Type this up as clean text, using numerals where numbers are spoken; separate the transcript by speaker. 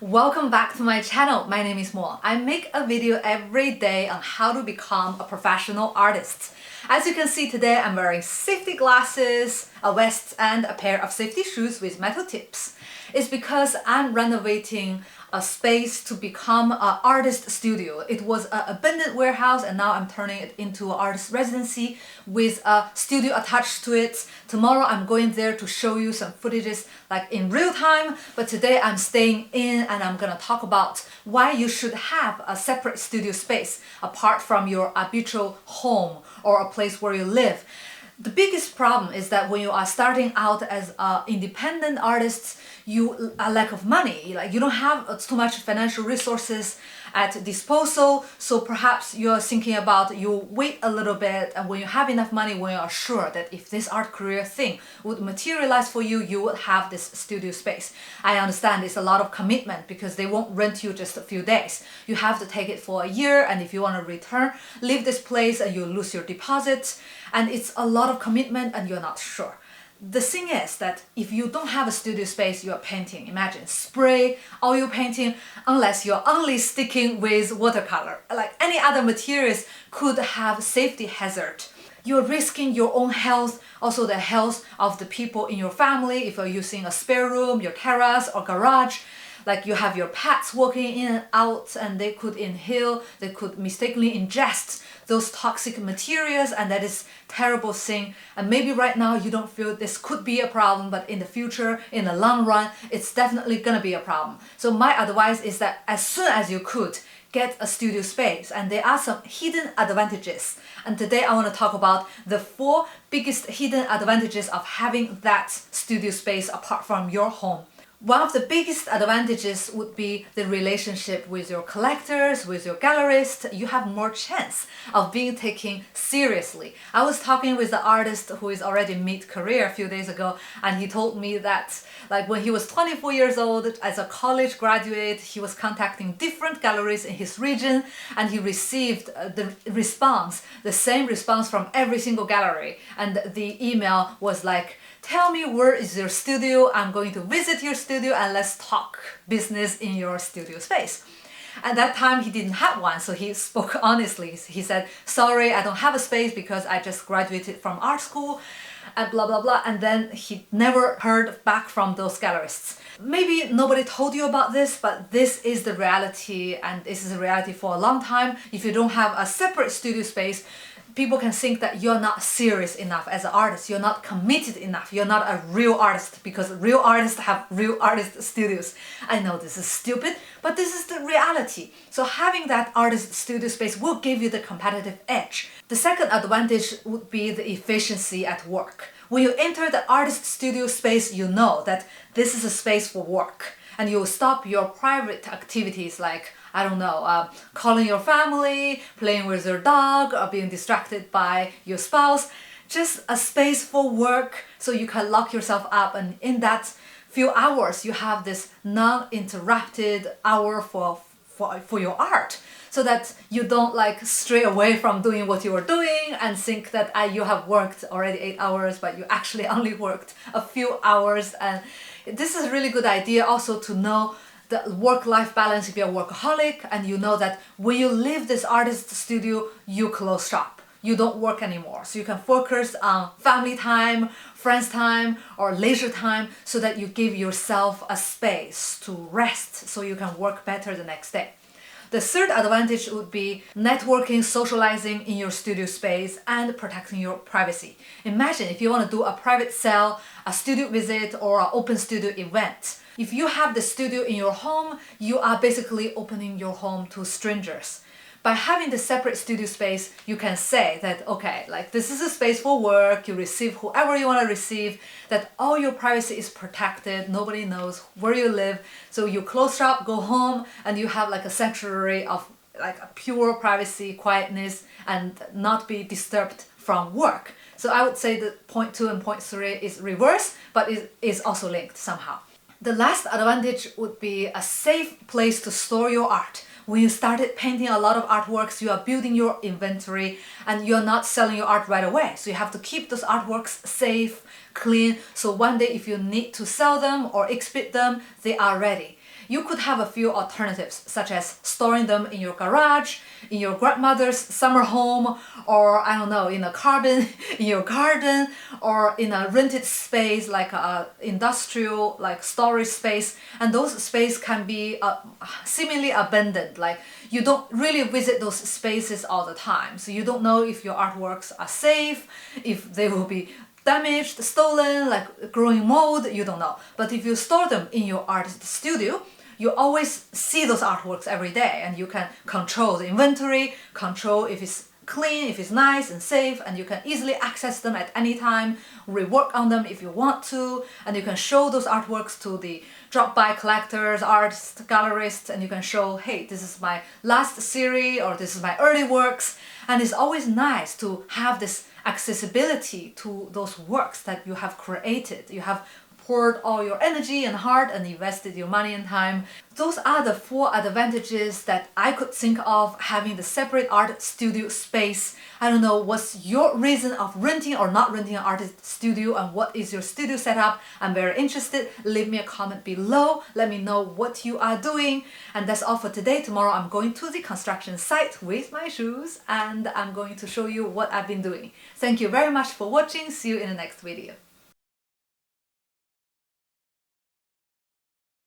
Speaker 1: Welcome back to my channel. My name is Mo. I make a video every day on how to become a professional artist. As you can see today, I'm wearing safety glasses, a vest and a pair of safety shoes with metal tips. It's because I'm renovating a space to become an artist studio. It was an abandoned warehouse and now I'm turning it into an artist residency with a studio attached to it. Tomorrow I'm going there to show you some footages like in real time, but today I'm staying in and I'm gonna talk about why you should have a separate studio space apart from your habitual home or a place where you live. The biggest problem is that when you are starting out as an independent artist, you a lack of money, like you don't have too much financial resources at disposal, so perhaps you're thinking about you wait a little bit, and when you have enough money, when you are sure that if this art career thing would materialize for you, you would have this studio space. I understand it's a lot of commitment because they won't rent you just a few days. You have to take it for a year, and if you want to return, leave this place and you lose your deposit, and it's a lot of commitment and you're not sure. The thing is that if you don't have a studio space, you're painting, imagine spray, oil painting, unless you're only sticking with watercolor. Like any other materials could have safety hazard. You're risking your own health, also the health of the people in your family if you're using a spare room, your terrace or garage. Like you have your pets walking in and out and they could inhale, they could mistakenly ingest those toxic materials, and that is terrible thing. And maybe right now you don't feel this could be a problem, but in the future, in the long run, it's definitely gonna be a problem. So my advice is that as soon as you could, get a studio space, and there are some hidden advantages. And today I want to talk about the 4 biggest hidden advantages of having that studio space apart from your home. One of the biggest advantages would be the relationship with your collectors, with your gallerists. You have more chance of being taken seriously. I was talking with the artist who is already mid-career a few days ago, and he told me that like when he was 24 years old, as a college graduate, he was contacting different galleries in his region, and he received the same response from every single gallery. And the email was like, "Tell me where is your studio, I'm going to visit your studio and let's talk business in your studio space." At that time he didn't have one, so he spoke honestly. He said, "Sorry, I don't have a space because I just graduated from art school," and blah blah blah, and then he never heard back from those gallerists. Maybe nobody told you about this, but this is the reality, and this is a reality for a long time. If you don't have a separate studio space, people can think that you're not serious enough as an artist, you're not committed enough, you're not a real artist, because real artists have real artist studios. I know this is stupid, but this is the reality. So having that artist studio space will give you the competitive edge. The second advantage would be the efficiency at work. When you enter the artist studio space, you know that this is a space for work, and you will stop your private activities like, I don't know, calling your family, playing with your dog, or being distracted by your spouse. Just a space for work so you can lock yourself up, and in that few hours you have this non-interrupted hour for your art, so that you don't like stray away from doing what you are doing and think that you have worked already 8 hours, but you actually only worked a few hours. And this is a really good idea also to know the work-life balance if you're a workaholic, and you know that when you leave this artist studio, you close shop. You don't work anymore. So you can focus on family time, friends time, or leisure time, so that you give yourself a space to rest so you can work better the next day. The third advantage would be networking, socializing in your studio space, and protecting your privacy. Imagine if you want to do a private sale, a studio visit, or an open studio event. If you have the studio in your home, you are basically opening your home to strangers. By having the separate studio space, you can say that, okay, like this is a space for work, you receive whoever you want to receive, that all your privacy is protected, nobody knows where you live, so you close shop, go home, and you have like a sanctuary of like a pure privacy, quietness, and not be disturbed from work. So I would say that point 2 and point 3 is reverse, but it is also linked somehow. The last advantage would be a safe place to store your art. When you started painting a lot of artworks, you are building your inventory and you're not selling your art right away. So you have to keep those artworks safe, clean, so one day if you need to sell them or exhibit them, they are ready. you could have a few alternatives, such as storing them in your garage, in your grandmother's summer home, or I don't know, in a cabin in your garden, or in a rented space like a industrial like storage space. And those space can be seemingly abandoned, like you don't really visit those spaces all the time, so you don't know if your artworks are safe, if they will be damaged, stolen, like growing mold, you don't know. But if you store them in your art studio, you always see those artworks every day, and you can control the inventory, control if it's clean, if it's nice and safe, and you can easily access them at any time, rework on them if you want to, and you can show those artworks to the drop-by collectors, artists, gallerists, and you can show, hey, this is my last series, or this is my early works. And it's always nice to have this accessibility to those works that you have created. You have poured all your energy and heart and invested your money and time. Those are the 4 advantages that I could think of having the separate art studio space. I don't know what's your reason of renting or not renting an art studio, and what is your studio setup. I'm very interested. Leave me a comment below. Let me know what you are doing. And that's all for today. Tomorrow I'm going to the construction site with my shoes, and I'm going to show you what I've been doing. Thank you very much for watching. See you in the next video.